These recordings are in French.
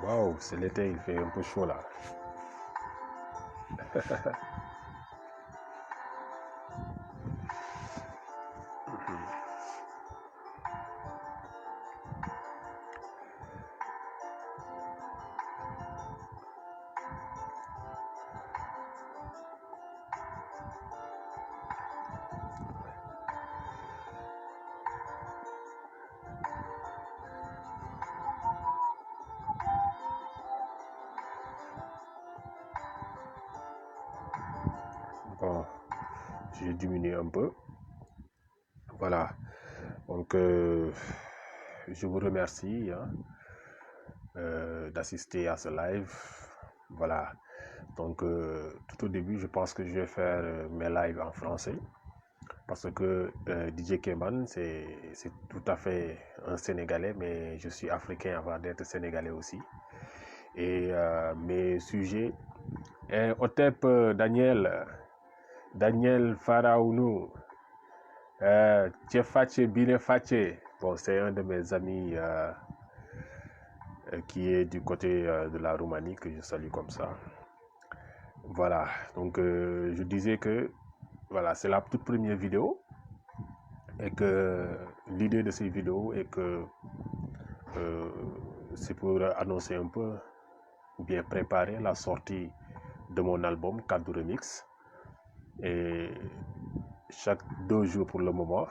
Waouh, c'est l'été, il fait un peu chaud là. Bon, j'ai diminué un peu. Voilà. Donc, je vous remercie d'assister à ce live. Voilà. Donc, tout au début, je pense que je vais faire mes lives en français. Parce que DJ Keman, c'est tout à fait un Sénégalais, mais je suis africain avant d'être Sénégalais aussi. Et mes sujets, Otep Daniel Faraounou, Tchefache Binefache. Bon, c'est un de mes amis qui est du côté de la Roumanie, que je salue comme ça. Voilà, donc je disais que voilà, c'est la toute première vidéo et que l'idée de ces vidéos est que c'est pour annoncer un peu ou bien préparer la sortie de mon album Kaddu Remix. Et chaque 2 jours pour le moment,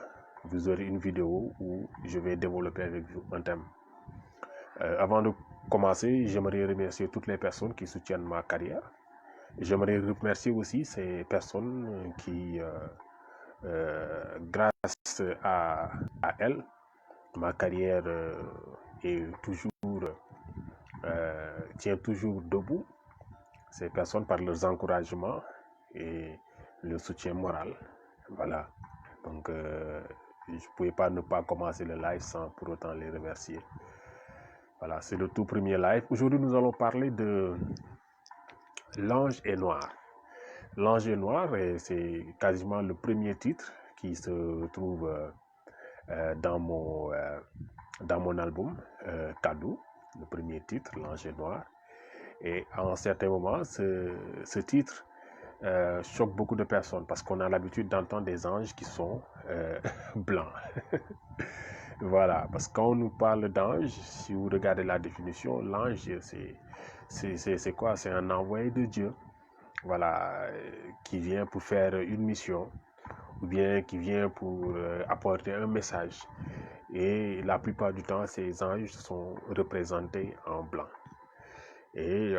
vous aurez une vidéo où je vais développer avec vous un thème. Avant de commencer, j'aimerais remercier toutes les personnes qui soutiennent ma carrière. J'aimerais remercier aussi ces personnes qui, grâce à elles, ma carrière tient toujours debout. Ces personnes par leurs encouragements et le soutien moral. Voilà. Donc, je ne pouvais pas ne pas commencer le live sans pour autant les remercier. Voilà, c'est le tout premier live. Aujourd'hui, nous allons parler de L'Ange est noir. L'Ange est noir, c'est quasiment le premier titre qui se trouve dans mon album Kaddu, le premier titre, L'Ange est noir. Et à un certain moment, ce titre choque beaucoup de personnes parce qu'on a l'habitude d'entendre des anges qui sont blancs. Voilà, parce que quand on nous parle d'ange, si vous regardez la définition, l'ange, c'est quoi? C'est un envoyé de Dieu, voilà, qui vient pour faire une mission ou bien qui vient pour apporter un message. Et la plupart du temps, ces anges sont représentés en blanc. Et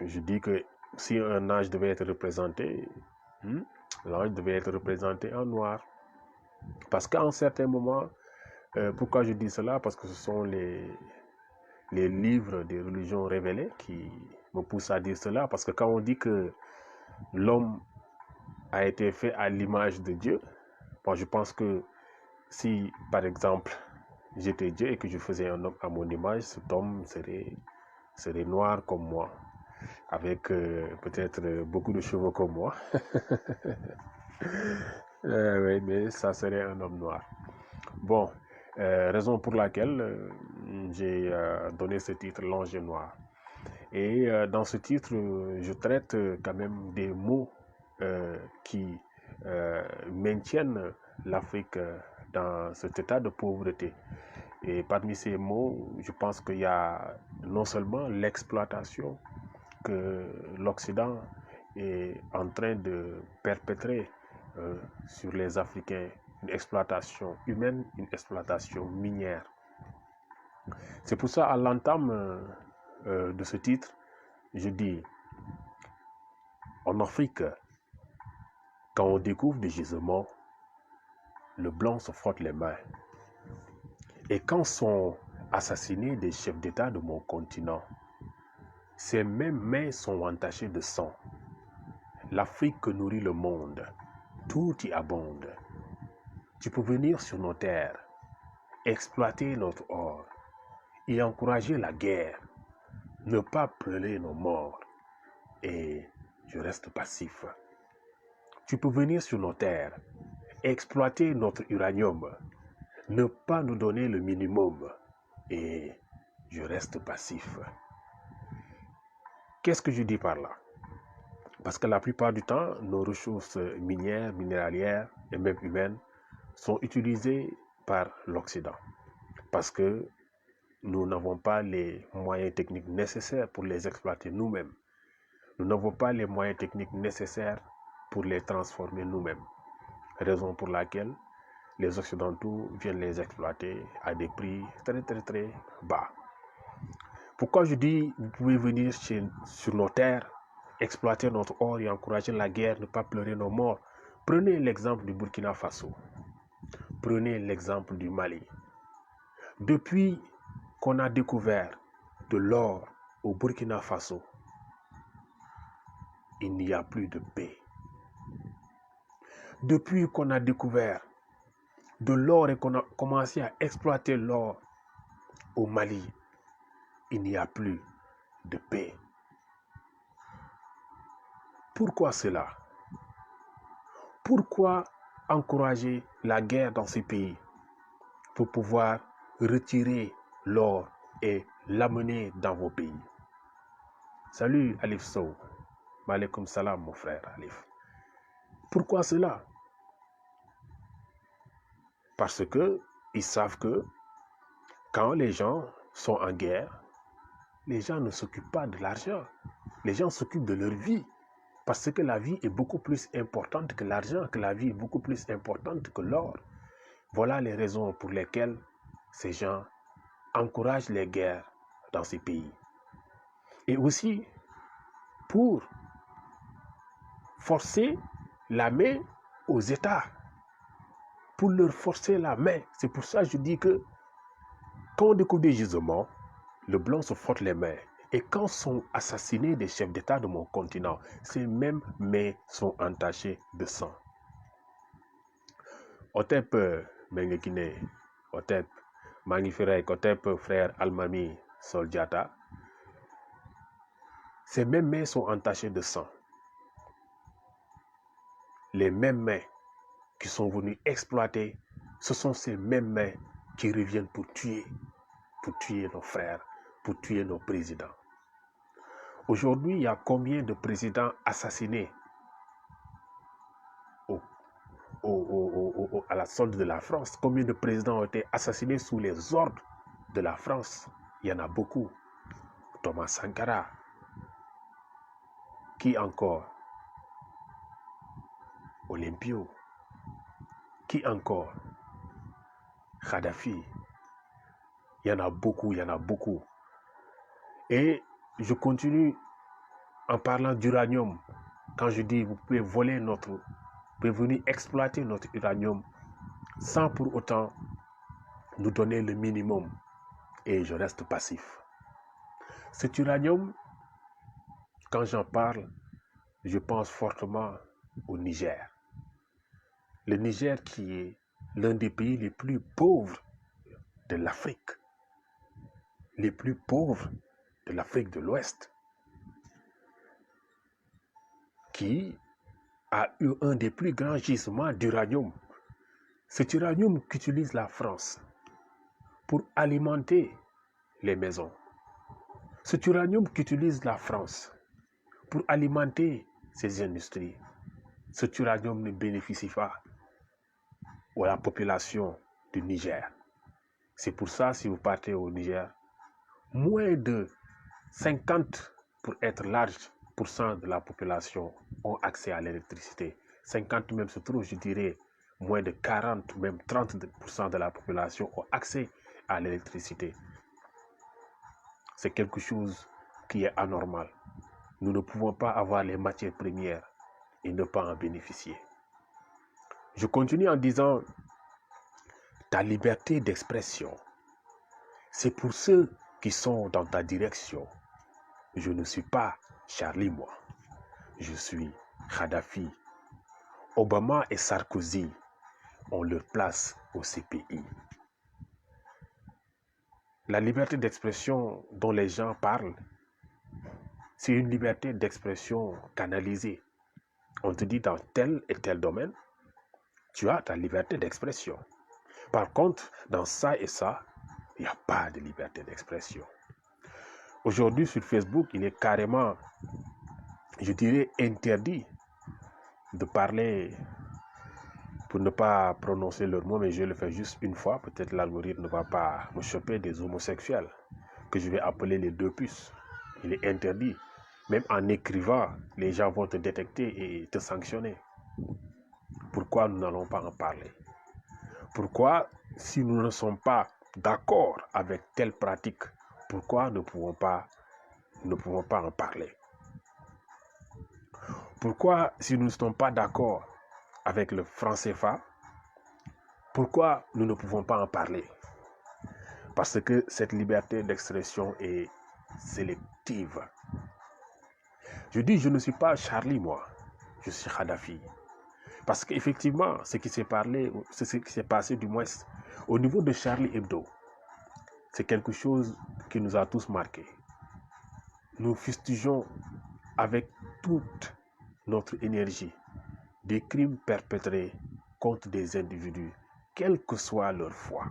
je dis que si un ange devait être représenté, l'ange devait être représenté en noir. Parce qu'à un certain moment, pourquoi je dis cela? Parce que ce sont les livres des religions révélées qui me poussent à dire cela. Parce que quand on dit que l'homme a été fait à l'image de Dieu, bon, je pense que si, par exemple, j'étais Dieu et que je faisais un homme à mon image, cet homme serait noir comme moi, avec peut-être beaucoup de cheveux comme moi. Oui, mais ça serait un homme noir. Bon, raison pour laquelle j'ai donné ce titre, L'Ange est noir. Et dans ce titre, je traite quand même des mots qui maintiennent l'Afrique dans cet état de pauvreté. Et parmi ces mots, je pense qu'il y a non seulement l'exploitation que l'Occident est en train de perpétrer sur les Africains, une exploitation humaine, une exploitation minière. C'est pour ça, à l'entame de ce titre, je dis, en Afrique, quand on découvre des gisements, le blanc se frotte les mains. Et quand sont assassinés des chefs d'État de mon continent, ces mêmes mains sont entachées de sang. L'Afrique que nourrit le monde, tout y abonde. Tu peux venir sur nos terres, exploiter notre or et encourager la guerre, ne pas brûler nos morts, et je reste passif. Tu peux venir sur nos terres, exploiter notre uranium, ne pas nous donner le minimum, et je reste passif. Qu'est-ce que je dis par là? Parce que la plupart du temps, nos ressources minières, minéralières et même humaines sont utilisées par l'Occident. Parce que nous n'avons pas les moyens techniques nécessaires pour les exploiter nous-mêmes. Nous n'avons pas les moyens techniques nécessaires pour les transformer nous-mêmes. Raison pour laquelle les Occidentaux viennent les exploiter à des prix très bas. Pourquoi je dis, vous pouvez venir sur nos terres, exploiter notre or et encourager la guerre, ne pas pleurer nos morts. Prenez l'exemple du Burkina Faso. Prenez l'exemple du Mali. Depuis qu'on a découvert de l'or au Burkina Faso, il n'y a plus de paix. Depuis qu'on a découvert de l'or et qu'on a commencé à exploiter l'or au Mali, il n'y a plus de paix. Pourquoi cela? Pourquoi encourager la guerre dans ces pays pour pouvoir retirer l'or et l'amener dans vos pays? Salut Alif Sow. Maaleykum salam mon frère Alif. Pourquoi cela? Parce que ils savent que quand les gens sont en guerre, les gens ne s'occupent pas de l'argent. Les gens s'occupent de leur vie. Parce que la vie est beaucoup plus importante que l'argent, que la vie est beaucoup plus importante que l'or. Voilà les raisons pour lesquelles ces gens encouragent les guerres dans ces pays. Et aussi pour forcer la main aux États. Pour leur forcer la main. C'est pour ça que je dis que quand on découvre des gisements, le blanc se frotte les mains. Et quand sont assassinés des chefs d'État de mon continent, ces mêmes mains sont entachées de sang. Otep Mengekine, Otep Magnifirek, Otep frère Almami Soldiata, ces mêmes mains sont entachées de sang. Les mêmes mains qui sont venues exploiter, ce sont ces mêmes mains qui reviennent pour tuer nos frères, pour tuer nos présidents. Aujourd'hui, il y a combien de présidents assassinés à la solde de la France? Combien de présidents ont été assassinés sous les ordres de la France? Il y en a beaucoup. Thomas Sankara. Qui encore? Olympio. Qui encore? Kadhafi. Il y en a beaucoup, il y en a beaucoup. Et je continue en parlant d'uranium. Quand je dis vous pouvez voler vous pouvez venir exploiter notre uranium sans pour autant nous donner le minimum. Et je reste passif. Cet uranium, quand j'en parle, je pense fortement au Niger. Le Niger qui est l'un des pays les plus pauvres de l'Afrique. Les plus pauvres de l'Afrique de l'Ouest. Qui a eu un des plus grands gisements d'uranium. Cet uranium qu'utilise la France pour alimenter les maisons. Cet uranium qu'utilise la France pour alimenter ses industries. Cet uranium ne bénéficie pas à la population du Niger. C'est pour ça, si vous partez au Niger, moins de 50 pour être large % de la population ont accès à l'électricité. 50 même se trouve, je dirais, moins de 40, même 30% de la population ont accès à l'électricité. C'est quelque chose qui est anormal. Nous ne pouvons pas avoir les matières premières et ne pas en bénéficier. Je continue en disant, ta liberté d'expression, c'est pour ceux qui sont dans ta direction. Je ne suis pas Charlie, moi. Je suis Kadhafi. Obama et Sarkozy ont leur place au CPI. La liberté d'expression dont les gens parlent, c'est une liberté d'expression canalisée. On te dit dans tel et tel domaine, tu as ta liberté d'expression. Par contre, dans ça et ça, il n'y a pas de liberté d'expression. Aujourd'hui, sur Facebook, il est carrément, je dirais, interdit de parler, pour ne pas prononcer leurs mots, mais je le fais juste une fois. Peut-être l'algorithme ne va pas me choper, des homosexuels, que je vais appeler les deux puces. Il est interdit. Même en écrivant, les gens vont te détecter et te sanctionner. Pourquoi nous n'allons pas en parler? Pourquoi, si nous ne sommes pas d'accord avec telle pratique, pourquoi ne pouvons pas en parler? Pourquoi, si nous ne sommes pas d'accord avec le franc CFA, pourquoi nous ne pouvons pas en parler? Parce que cette liberté d'expression est sélective. Je dis, je ne suis pas Charlie, moi. Je suis Kadhafi. Parce qu'effectivement, ce qui s'est passé du moins au niveau de Charlie Hebdo, c'est quelque chose qui nous a tous marqués. Nous fustigeons avec toute notre énergie des crimes perpétrés contre des individus, quelle que soit leur foi,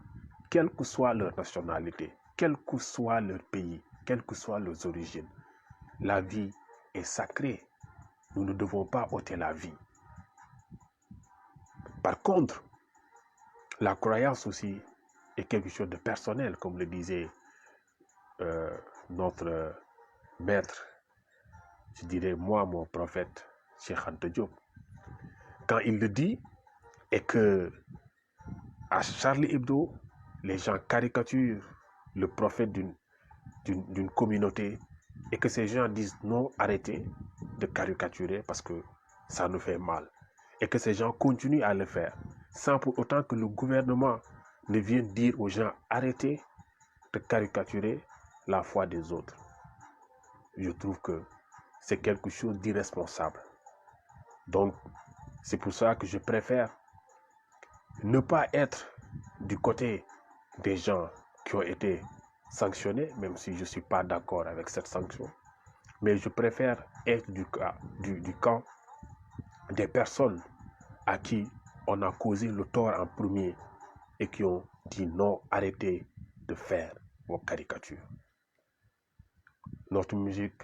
quelle que soit leur nationalité, quel que soit leur pays, quelles que soient leurs origines. La vie est sacrée. Nous ne devons pas ôter la vie. Par contre, la croyance aussi est quelque chose de personnel, comme le disait notre maître, je dirais moi, mon prophète, Cheikh Anta Diop. Quand il le dit, et que à Charlie Hebdo, les gens caricaturent le prophète d'une communauté, et que ces gens disent non, arrêtez de caricaturer parce que ça nous fait mal. Et que ces gens continuent à le faire, sans pour autant que le gouvernement ne vienne dire aux gens arrêtez de caricaturer la foi des autres. Je trouve que c'est quelque chose d'irresponsable. Donc, c'est pour ça que je préfère ne pas être du côté des gens qui ont été sanctionnés, même si je ne suis pas d'accord avec cette sanction. Mais je préfère être du camp des personnes à qui on a causé le tort en premier et qui ont dit non, arrêtez de faire vos caricatures. Notre musique,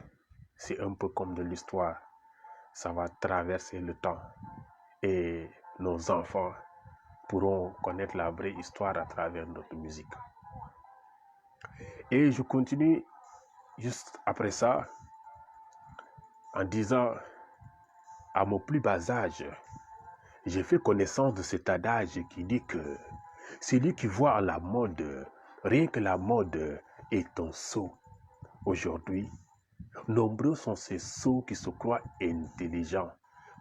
c'est un peu comme de l'histoire. Ça va traverser le temps et nos enfants pourront connaître la vraie histoire à travers notre musique. Et je continue juste après ça en disant, à mon plus bas âge, j'ai fait connaissance de cet adage qui dit que celui qui voit la mode, rien que la mode est un sot. Aujourd'hui, nombreux sont ces sots qui se croient intelligents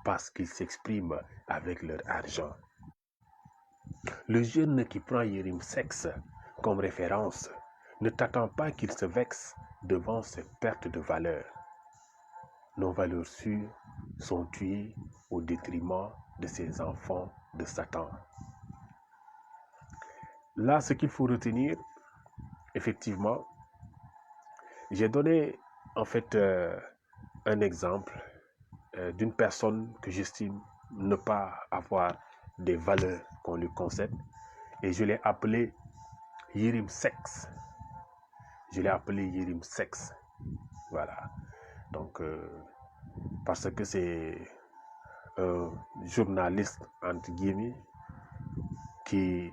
parce qu'ils s'expriment avec leur argent. Le jeune qui prend Yérim Sex comme référence ne t'attend pas qu'il se vexe devant ces pertes de valeur. Nos valeurs sûres sont tuées au détriment de ces enfants de Satan. Là, ce qu'il faut retenir, effectivement, j'ai donné en fait un exemple d'une personne que j'estime ne pas avoir des valeurs qu'on lui concède et je l'ai appelé Yérim Sex. Je l'ai appelé Yérim Sex. Voilà. Donc, parce que c'est un journaliste, entre guillemets, qui,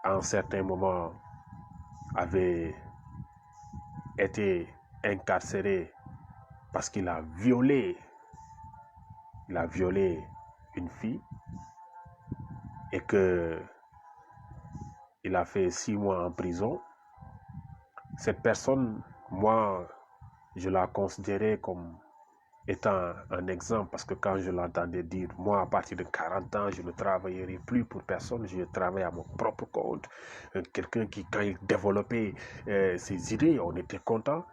à un certain moment, avait été incarcéré parce qu'il a violé une fille et que il a fait 6 mois en prison. Cette personne, moi, je la considérais comme étant un exemple parce que quand je l'entendais dire, moi, à partir de 40 ans, je ne travaillerai plus pour personne, je travaille à mon propre compte. Quelqu'un qui, quand il développait ses idées, on était content,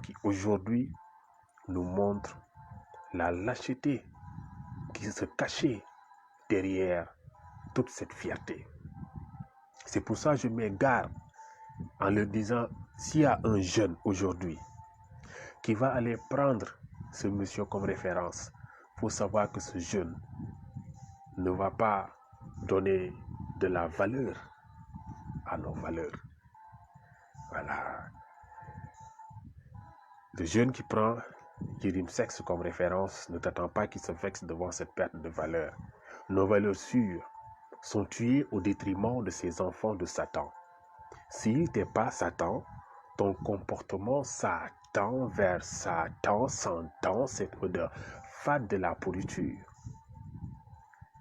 qui aujourd'hui nous montre la lâcheté qui se cachait derrière toute cette fierté. C'est pour ça que je m'égare en leur disant, s'il y a un jeune aujourd'hui qui va aller prendre ce monsieur comme référence, il faut savoir que ce jeune ne va pas donner de la valeur à nos valeurs. Voilà. de jeune qui prend Yérim Seck comme référence, ne t'attends pas qu'il se vexe devant cette perte de valeur. Nos valeurs sûres sont tuées au détriment de ces enfants de Satan. S'il n'était pas Satan, ton comportement s'attend vers Satan, sentant cette odeur fade de la pourriture.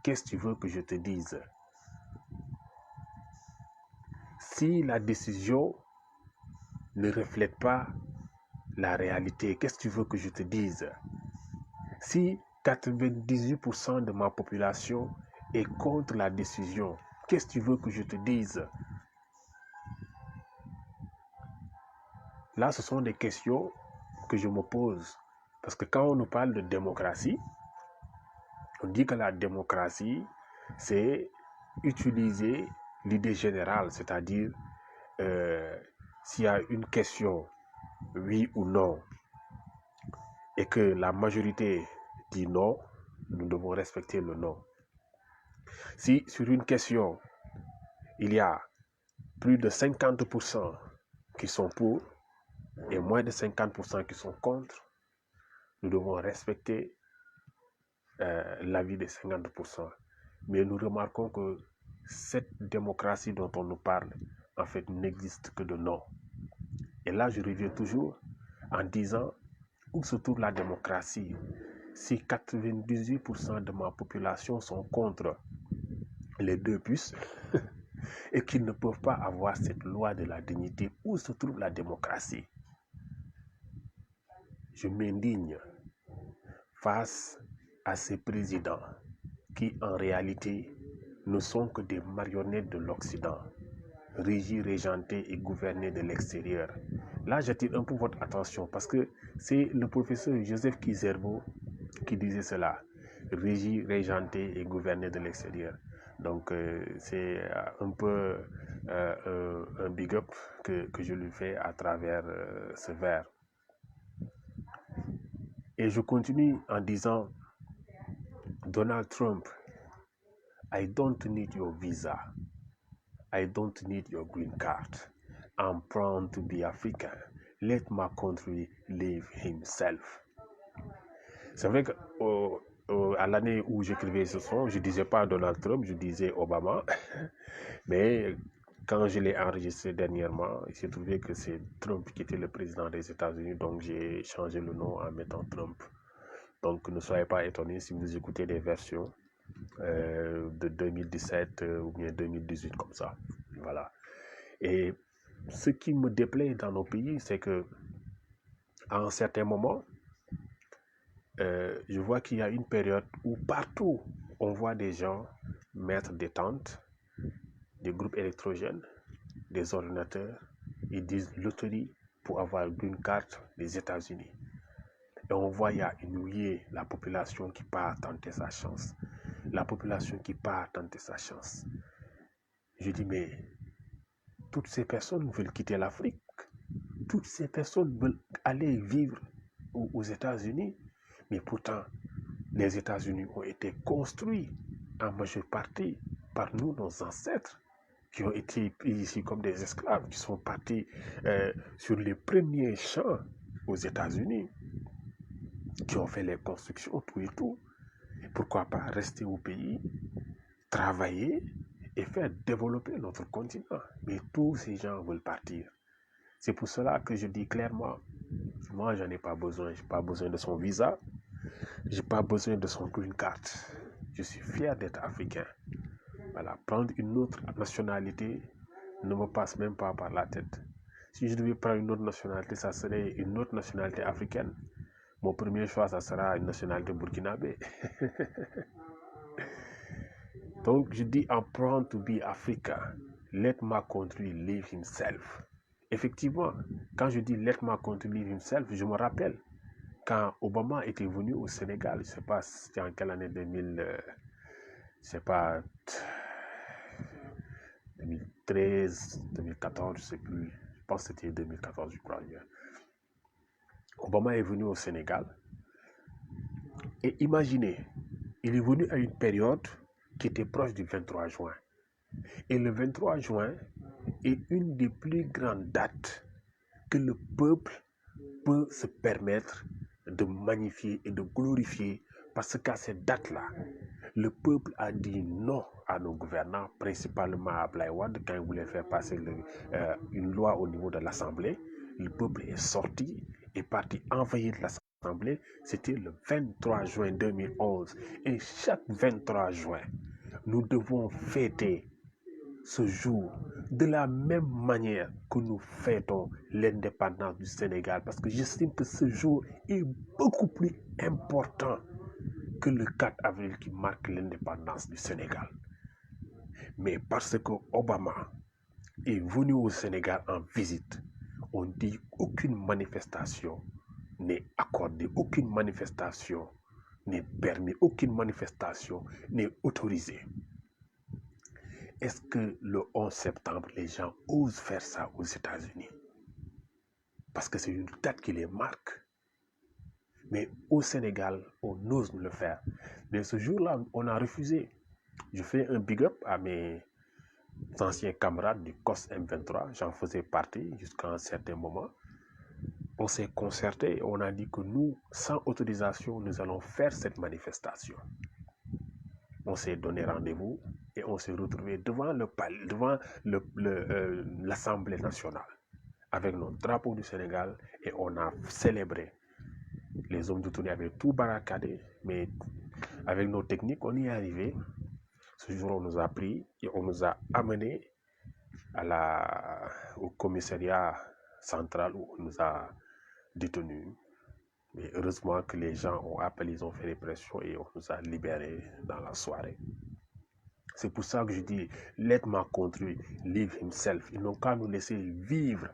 Qu'est-ce que tu veux que je te dise? Si la décision ne reflète pas la réalité, qu'est-ce que tu veux que je te dise? Si 98% de ma population est contre la décision, qu'est-ce que tu veux que je te dise? Là, ce sont des questions que je me pose. Parce que quand on nous parle de démocratie, on dit que la démocratie, c'est utiliser l'idée générale, c'est-à-dire s'il y a une question, oui ou non, et que la majorité dit non, nous devons respecter le non. Si sur une question, il y a plus de 50% qui sont pour et moins de 50% qui sont contre, nous devons respecter l'avis des 50%. Mais nous remarquons que cette démocratie dont on nous parle, en fait, n'existe que de non. Et là, je reviens toujours en disant, où se trouve la démocratie? Si 98% de ma population sont contre les deux puces et qu'ils ne peuvent pas avoir cette loi de la dignité, où se trouve la démocratie? Je m'indigne face à ces présidents qui en réalité ne sont que des marionnettes de l'Occident, régis, régentés et gouvernés de l'extérieur. Là, j'attire un peu votre attention parce que c'est le professeur Joseph Kizerbo qui disait cela, régis, régentés et gouvernés de l'extérieur. Donc, c'est un peu un big up que je lui fais à travers ce vers. Et je continue en disant, Donald Trump, I don't need your visa. I don't need your green card. I'm proud to be African. Let my country live himself. C'est vrai qu'à l'année où j'écrivais ce son, je ne disais pas Donald Trump, je disais Obama. Mais quand je l'ai enregistré dernièrement, il s'est trouvé que c'est Trump qui était le président des États-Unis. Donc j'ai changé le nom en mettant Trump. Donc ne soyez pas étonnés si vous écoutez des versions de 2017 ou bien 2018 comme ça. Voilà. Et ce qui me déplaît dans nos pays, c'est que à un certain moment, je vois qu'il y a une période où partout on voit des gens mettre des tentes, des groupes électrogènes, des ordinateurs, ils disent loterie pour avoir une carte des États-Unis. Et on voit il y a la population qui part tenter sa chance. La population qui part tenter sa chance. Je dis, mais toutes ces personnes veulent quitter l'Afrique. Toutes ces personnes veulent aller vivre aux États-Unis. Mais pourtant, les États-Unis ont été construits en majeure partie par nous, nos ancêtres, qui ont été pris ici comme des esclaves, qui sont partis sur les premiers champs aux États-Unis, qui ont fait les constructions, tout et tout. Pourquoi pas rester au pays, travailler et faire développer notre continent? Mais tous ces gens veulent partir. C'est pour cela que je dis clairement, moi j'en ai pas besoin. Je n'ai pas besoin de son visa, je n'ai pas besoin de son green card. Je suis fier d'être africain. Voilà, prendre une autre nationalité ne me passe même pas par la tête. Si je devais prendre une autre nationalité, ça serait une autre nationalité africaine. Mon premier choix, ça sera une nationalité burkinabé. Donc, je dis, I'm proud to be Africa. Let my country live himself. Effectivement, quand je dis let my country live himself, je me rappelle quand Obama était venu au Sénégal, je ne sais pas c'était en quelle année 2000, je sais pas, 2013, 2014, je ne sais plus. Je pense que c'était 2014, je crois. Obama est venu au Sénégal. Et imaginez, il est venu à une période qui était proche du 23 juin. Et le 23 juin est une des plus grandes dates que le peuple peut se permettre de magnifier et de glorifier parce qu'à cette date-là, le peuple a dit non à nos gouvernants, principalement à Abdoulaye Wade, quand il voulait faire passer une loi au niveau de l'Assemblée. Le peuple est sorti, est parti envahir l'Assemblée. C'était le 23 juin 2011. Et chaque 23 juin, nous devons fêter ce jour de la même manière que nous fêtons l'indépendance du Sénégal, parce que j'estime que ce jour est beaucoup plus important que le 4 avril qui marque l'indépendance du Sénégal. Mais parce que Obama est venu au Sénégal en visite, on dit aucune manifestation n'est accordée, aucune manifestation n'est permise, aucune manifestation n'est autorisée. Est-ce que le 11 septembre, les gens osent faire ça aux États-Unis? Parce que c'est une date qui les marque. Mais au Sénégal, on ose le faire. Mais ce jour-là, on a refusé. Je fais un big up à mes anciens camarades du COS M23. J'en faisais partie jusqu'à un certain moment. On s'est concerté et on a dit que nous, sans autorisation, nous allons faire cette manifestation. On s'est donné rendez-vous et on s'est retrouvé devant l'Assemblée nationale avec notre drapeau du Sénégal et on a célébré. Les hommes de tournée avaient tout barricadé, mais avec nos techniques, on y est arrivé. Ce jour, on nous a pris et on nous a amenés au commissariat central où on nous a détenus. Mais heureusement que les gens ont appelé, ils ont fait des pressions et on nous a libérés dans la soirée. C'est pour ça que je dis, let my country live himself. Ils n'ont qu'à nous laisser vivre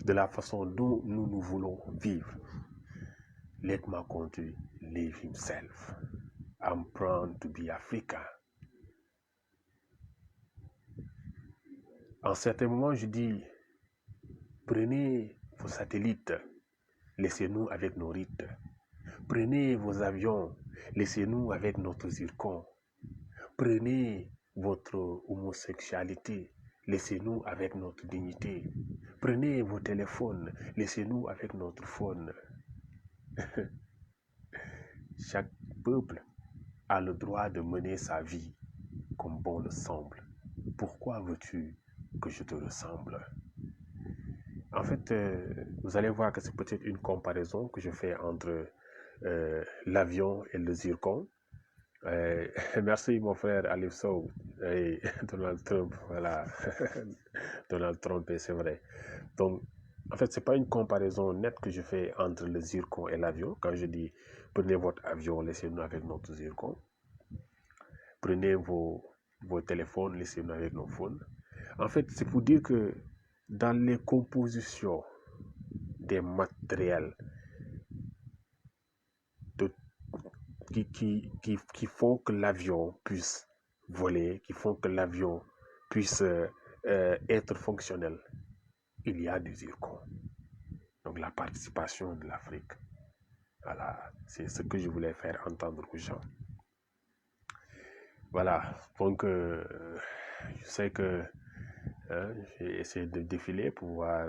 de la façon dont nous voulons vivre. Let my country live himself. I'm proud to be African. En certains moments, je dis, prenez vos satellites, laissez-nous avec nos rites. Prenez vos avions, laissez-nous avec notre zircon. Prenez votre homosexualité, laissez-nous avec notre dignité. Prenez vos téléphones, laissez-nous avec notre phone. Chaque peuple a le droit de mener sa vie comme bon le semble. Pourquoi veux-tu que je te ressemble? En fait, vous allez voir que c'est peut-être une comparaison que je fais entre l'avion et le zircon. Merci mon frère Alif Sow et Donald Trump, voilà. Donald Trump, c'est vrai. Donc, en fait, c'est pas une comparaison nette que je fais entre le zircon et l'avion. Quand je dis prenez votre avion, laissez-nous avec notre zircon. Prenez vos téléphones, laissez-nous avec nos phones. En fait, c'est pour dire que dans les compositions des matériels qui font que l'avion puisse voler, qui font que l'avion puisse être fonctionnel, il y a du zircon. Donc la participation de l'Afrique, voilà, c'est ce que je voulais faire entendre aux gens. Voilà, donc je sais que j'ai essayé de défiler pour voir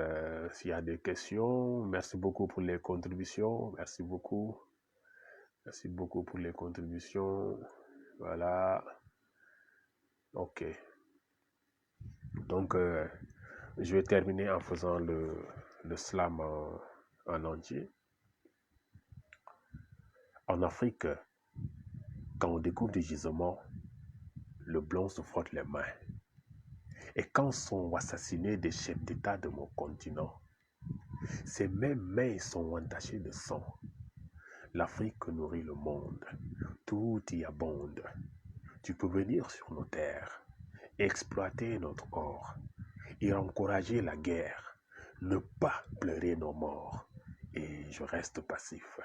s'il y a des questions. Merci beaucoup pour les contributions, merci beaucoup. Merci beaucoup pour les contributions. Voilà. Ok. Donc, je vais terminer en faisant le slam en entier. En Afrique, quand on découvre des gisements, le blanc se frotte les mains. Et quand sont assassinés des chefs d'État de mon continent, ces mêmes mains sont entachées de sang. L'Afrique nourrit le monde. Tout y abonde. Tu peux venir sur nos terres, exploiter notre or et encourager la guerre, ne pas pleurer nos morts, et je reste passif.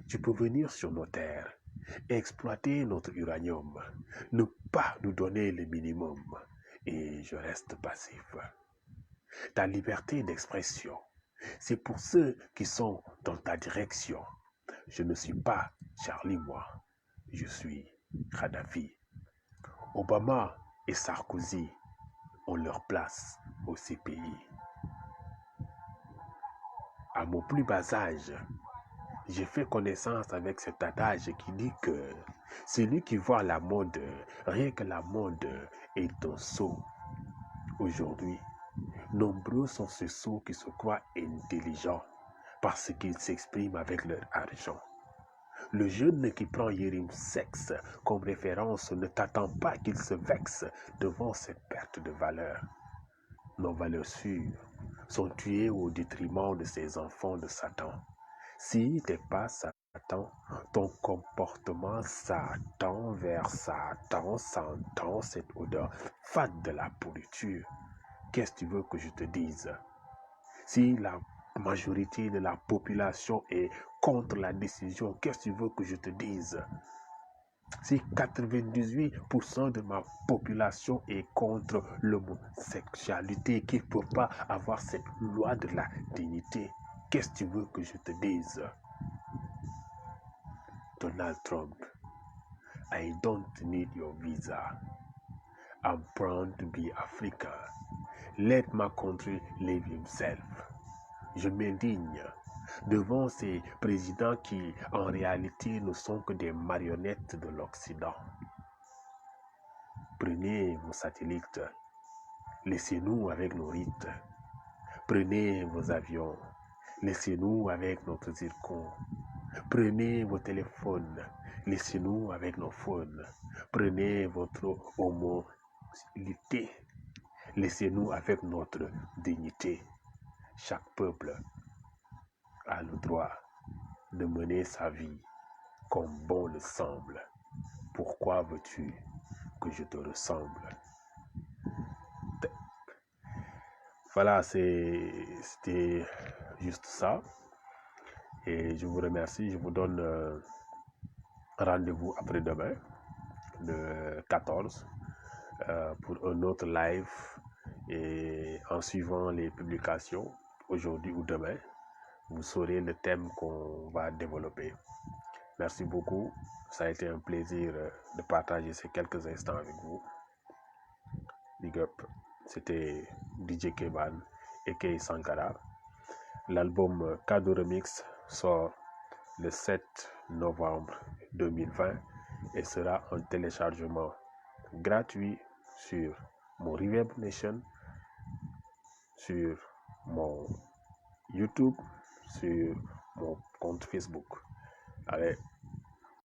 Tu peux venir sur nos terres, exploiter notre uranium, ne pas nous donner le minimum, et je reste passif. Ta liberté d'expression, c'est pour ceux qui sont dans ta direction. Je ne suis pas Charlie, moi, je suis Kadhafi. Obama et Sarkozy ont leur place au CPI. À mon plus bas âge, j'ai fait connaissance avec cet adage qui dit que celui qui voit la mode, rien que la mode est un sot. Aujourd'hui, nombreux sont ceux sots qui se croient intelligents parce qu'ils s'expriment avec leur argent. Le jeune qui prend Yérim Sex comme référence ne t'attend pas qu'il se vexe devant cette perte de valeur. Nos valeurs sûres sont tuées au détriment de ces enfants de Satan. Si t'es pas Satan, ton comportement s'attend vers Satan, sentant cette odeur fade de la pourriture. Qu'est-ce que tu veux que je te dise? Si la majorité de la population est contre la décision, qu'est-ce que tu veux que je te dise? Si 98% de ma population est contre l'homosexualité, qui ne peut pas avoir cette loi de la dignité, qu'est-ce que tu veux que je te dise? Donald Trump, I don't need your visa. I'm proud to be African. Let my country live himself. Je m'indigne devant ces présidents qui, en réalité, ne sont que des marionnettes de l'Occident. Prenez vos satellites, laissez-nous avec nos rites. Prenez vos avions, laissez-nous avec notre zircon. Prenez vos téléphones, laissez-nous avec nos phones. Prenez votre homophilité, laissez-nous avec notre dignité. Chaque peuple a le droit de mener sa vie comme bon le semble. Pourquoi veux-tu que je te ressemble? Voilà, c'était juste ça. Et je vous remercie. Je vous donne rendez-vous après-demain, le 14, pour un autre live. Et en suivant les publications, aujourd'hui ou demain, vous saurez le thème qu'on va développer. Merci beaucoup. Ça a été un plaisir de partager ces quelques instants avec vous. Big up. C'était DJ Keban et Kei Sankara. L'album Cadeau Remix sort le 7 novembre 2020 et sera en téléchargement gratuit sur mon Reverb Nation, sur mon YouTube, sur mon compte Facebook. Allez,